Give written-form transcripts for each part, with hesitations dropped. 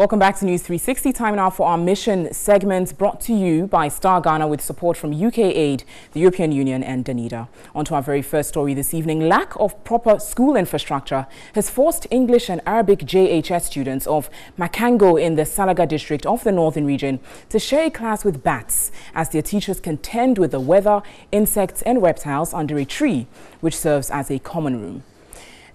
Welcome back to News 360. Time now for our mission segment, brought to you by Star Ghana with support from UK Aid, the European Union and Danida. On to our very first story this evening. Lack of proper school infrastructure has forced English and Arabic JHS students of Makango in the Salaga district of the Northern region to share a class with bats as their teachers contend with the weather, insects and reptiles under a tree, which serves as a common room.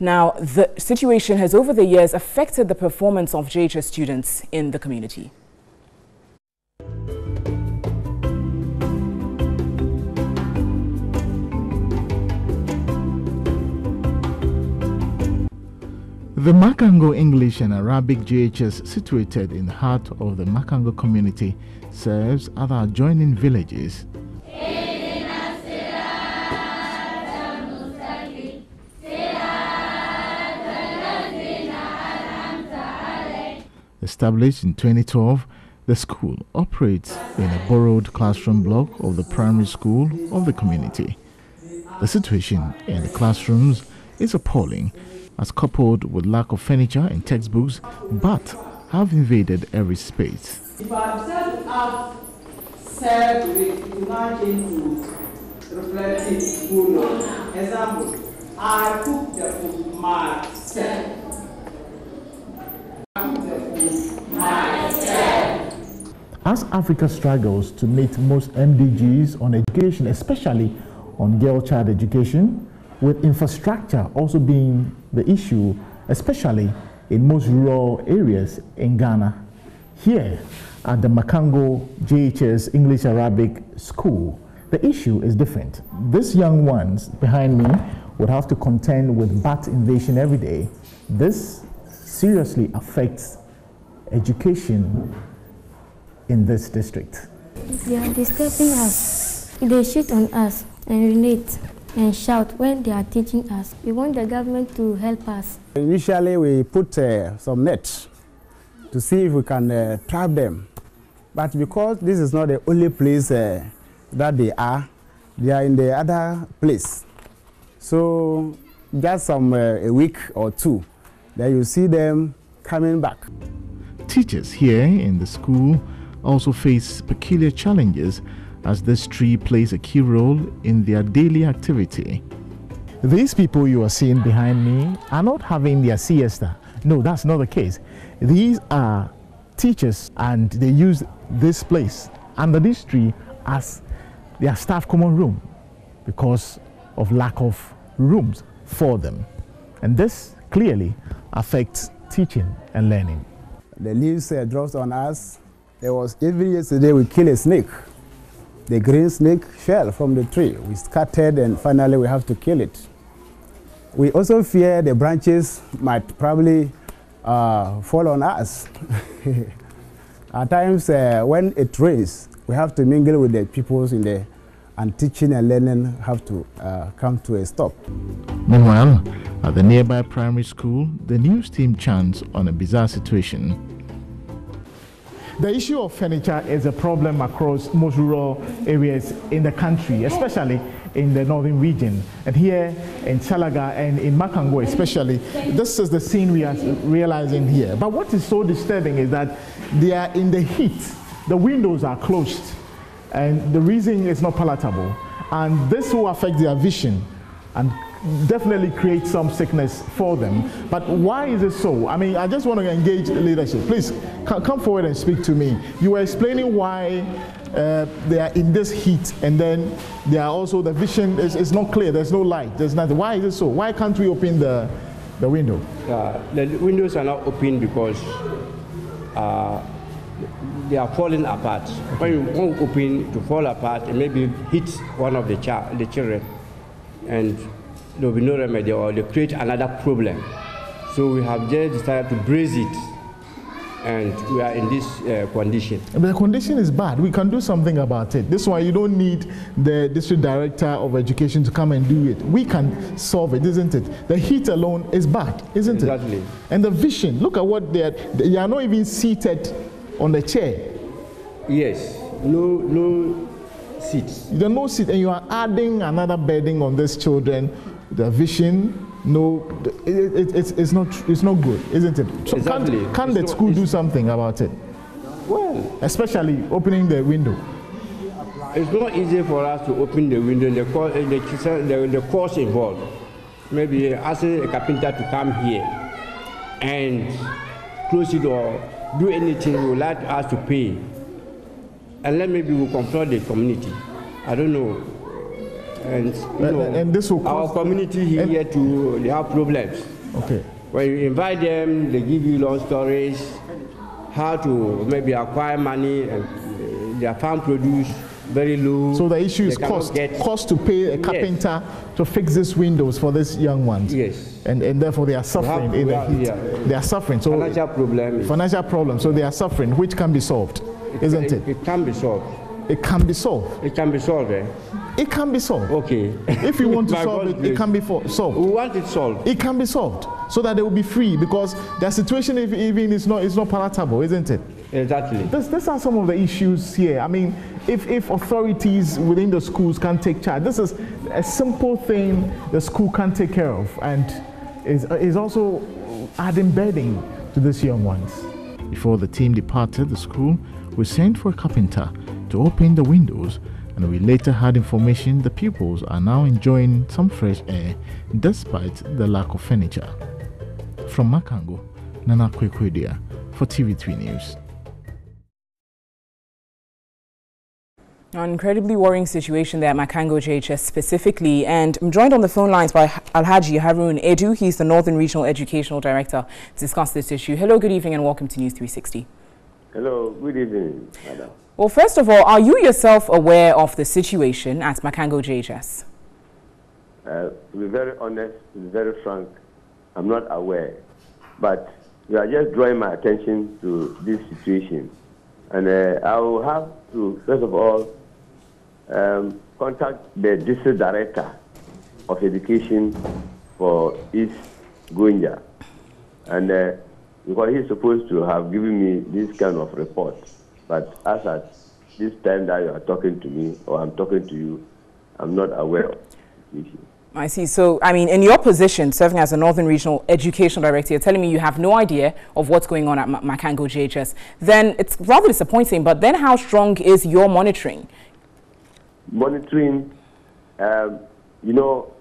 Now, the situation has over the years affected the performance of JHS students in the community. The Makango English and Arabic JHS, situated in the heart of the Makango community, serves other adjoining villages. Established in 2012, the school operates in a borrowed classroom block of the primary school of the community. The situation in the classrooms is appalling, as coupled with lack of furniture and textbooks, but have invaded every space. If I set up served with imagine to reflective food, example, I cook the food myself. As Africa struggles to meet most MDGs on education, especially on girl-child education, with infrastructure also being the issue, especially in most rural areas in Ghana, here at the Makango JHS English Arabic School, the issue is different. These young ones behind me would have to contend with bat invasion every day. This seriously affects education in this district. They are disturbing us. They shoot on us and urinate and shout when they are teaching us. We want the government to help us. Initially, we put some nets to see if we can trap them. But because this is not the only place that they are in the other place. So just a week or two, then you see them coming back. Teachers here in the school also face peculiar challenges as this tree plays a key role in their daily activity. These people you are seeing behind me are not having their siesta. No, that's not the case. These are teachers and they use this place under this tree as their staff common room because of lack of rooms for them. And this clearly affects teaching and learning. The leaves dropped on us. There was every yesterday we kill a snake. The green snake fell from the tree. We scattered and finally we have to kill it. We also fear the branches might probably fall on us. At times when it rains, we have to mingle with the people in there, and teaching and learning have to come to a stop. Meanwhile, at the nearby primary school, the news team chants on a bizarre situation. The issue of furniture is a problem across most rural areas in the country, especially in the northern region. And here in Salaga and in Makango especially, this is the scene we are realizing here. But what is so disturbing is that they are in the heat. The windows are closed and the reason is not palatable. And this will affect their vision and definitely create some sickness for them. But why is it so? I mean, I just want to engage leadership. Please come forward and speak to me. You were explaining why they are in this heat, and then they are also, the vision is not clear, there's no light, there's nothing. Why is it so? Why can't we open the window? The windows are not open because they are falling apart. When you won't open to fall apart, it maybe hit one of the children, and there will be no remedy, or they create another problem. So we have just decided to brace it, and we are in this condition. But the condition is bad. We can do something about it. This is why you don't need the district director of education to come and do it. We can solve it, isn't it? The heat alone is bad, isn't it? Exactly. And the vision, look at what they are not even seated on the chair. Yes, no seats. You don't know seat, and you are adding another burden on these children the vision, no, it's not good, isn't it? So exactly. Can't the school do something about it? Well, especially opening the window. It's not easy for us to open the window. The cost involved. Maybe asking a carpenter to come here and close it or do anything we would like us to pay, and then maybe we'll confront the community. I don't know. And this will cost, our community here too, they have problems. Okay. When you invite them, they give you long stories, how to maybe acquire money, and their farm produce very low. So the issue is cost to pay a carpenter to fix these windows for these young ones. Yes. And therefore they are suffering in the heat. Yeah. They are suffering. So financial problem. Financial problem. So they are suffering, which can be solved, isn't it? It can be solved. It can be solved. It can be solved, eh? It can be solved. Okay. If you want to solve it, it can be solved. We want it solved. It can be solved so that they will be free, because the situation even is not palatable, isn't it? Exactly. These are some of the issues here. I mean, if authorities within the schools can take charge, this is a simple thing the school can take care of, and is also adding burden to these young ones. Before the team departed the school, we sent for a carpenter to open the windows, and we later had information the pupils are now enjoying some fresh air despite the lack of furniture. From Makango, Nana Kwekwedia for TV3 News. An incredibly worrying situation there at Makango JHS specifically, and I'm joined on the phone lines by Alhaji Harun Edu. He's the Northern Regional Educational Director to discuss this issue. Hello, good evening and welcome to News 360. Hello, good evening, madam. Well, first of all, are you yourself aware of the situation at Makango JHS? To be very honest, to be very frank, I'm not aware. But you are just drawing my attention to this situation. And I will have to, first of all, contact the district director of education for East Gonja. And because he's supposed to have given me this kind of report. But as at this time that you are talking to me, or I'm talking to you, I'm not aware of the issue. I see. So, I mean, in your position, serving as a Northern Regional Educational Director, you're telling me you have no idea of what's going on at Makango JHS. Then it's rather disappointing, but then how strong is your monitoring? Monitoring, you know,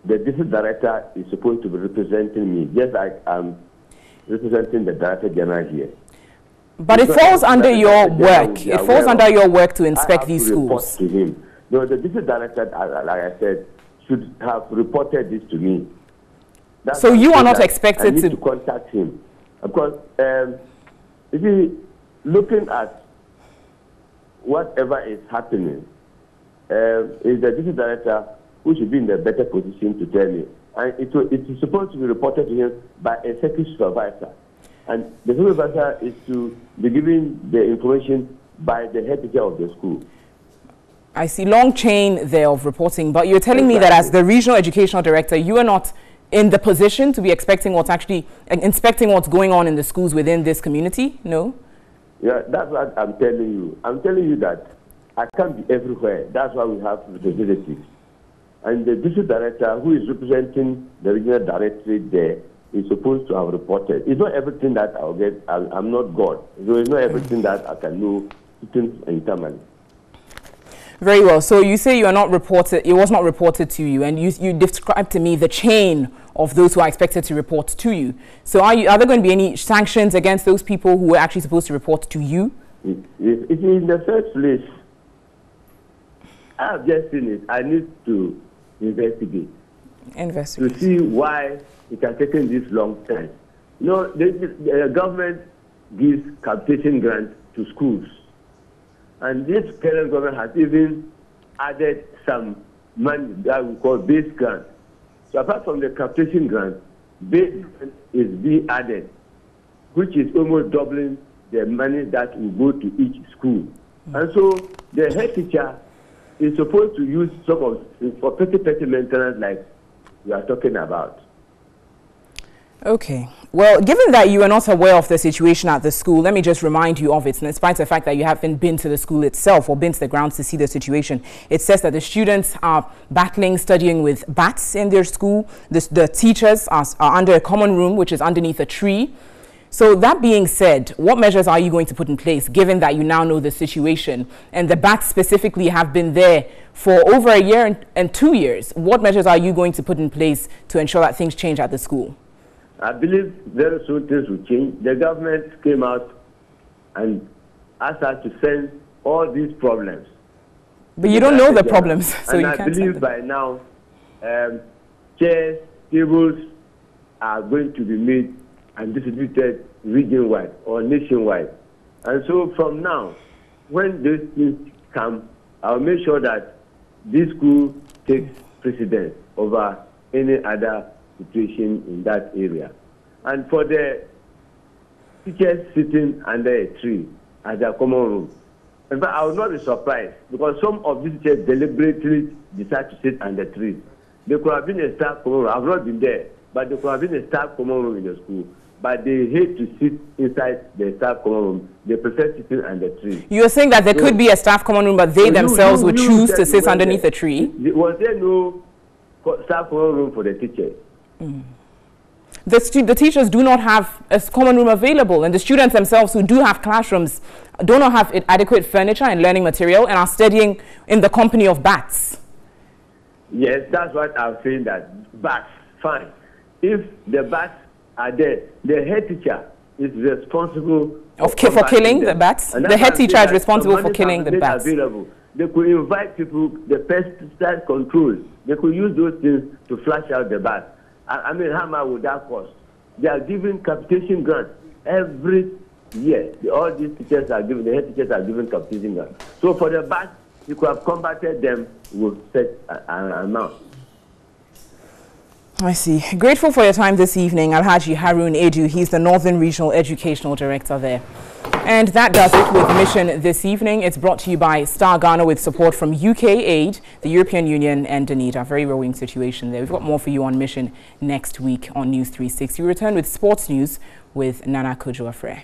the district director is supposed to be representing me, just like I'm representing the Director General here. But it falls under your work. It falls under your work to inspect these schools. To him. No, the district director, like I said, should have reported this to me. That's so you are not expected to contact him. Because if you looking at whatever is happening, is the district director who should be in a better position to tell me. And it is supposed to be reported to him by a secretary supervisor. And the supervisor is to be given the information by the head teacher of the school. I see long chain there of reporting, but you're telling me that as the Regional Educational Director, you are not in the position to be inspecting what's going on in the schools within this community? No? Yeah, that's what I'm telling you. I'm telling you that I can't be everywhere. That's why we have representatives. And the district director, who is representing the regional directorate there, is supposed to have reported. It's not everything that I'll get. I'm not God. So it's not everything that I can know internally. Very well. So you say you are not reported. It was not reported to you, and you described to me the chain of those who are expected to report to you. So are there going to be any sanctions against those people who were actually supposed to report to you? If in the first place, I've just seen it. I need to investigate. To see why it has taken this long time. You know, the government gives capitation grants to schools. And this current government has even added some money that we call base grant. So apart from the capitation grant, base grant is being added, which is almost doubling the money that will go to each school. And so the head teacher is supposed to use some of for petty maintenance like we are talking about. Okay. Well, given that you are not aware of the situation at the school, let me just remind you of it. And despite the fact that you haven't been to the school itself or been to the grounds to see the situation, it says that the students are battling, studying with bats in their school. The teachers are under a common room, which is underneath a tree. So that being said, what measures are you going to put in place, given that you now know the situation? And the bats specifically have been there for over a year and 2 years. What measures are you going to put in place to ensure that things change at the school? I believe very soon things will change. The government came out and asked us to send all these problems. But you don't know the problems, so and you I can't believe by now, chairs, tables are going to be made and distributed region-wide or nationwide. And so from now, when these things come, I'll make sure that this school takes precedence over any other situation in that area. And for the teachers sitting under a tree as a common room, in fact, I would not be surprised because some of these teachers deliberately decide to sit under trees. There could have been a staff common room. I've not been there, but there could have been a staff common room in the school. But they hate to sit inside the staff common room. They prefer sitting under trees. You're saying that there could be a staff common room, but they themselves would choose to sit underneath a tree? Was there no staff common room for the teachers? Mm. The teachers do not have a common room available, and the students themselves who do have classrooms do not have adequate furniture and learning material and are studying in the company of bats. Yes, that's what I'm saying, that bats, fine. If the bats are there, the head teacher is responsible for killing the bats. The head teacher is responsible for killing the bats. Available. They could invite people, the pesticide control. They could use those things to flush out the bats. I mean, how much would that cost? They are giving capitation grants every year. All these teachers are given, the head teachers are given capitation grants. So for the bats, you could have combated them with such an amount. I see. Grateful for your time this evening, Alhaji Harun Edu. He's the Northern Regional Educational Director there. And that does it with Mission this evening. It's brought to you by Star Ghana with support from UK Aid, the European Union and Danida. Very worrying situation there. We've got more for you on Mission next week on News 360. We return with sports news with Nana Kojo Afre.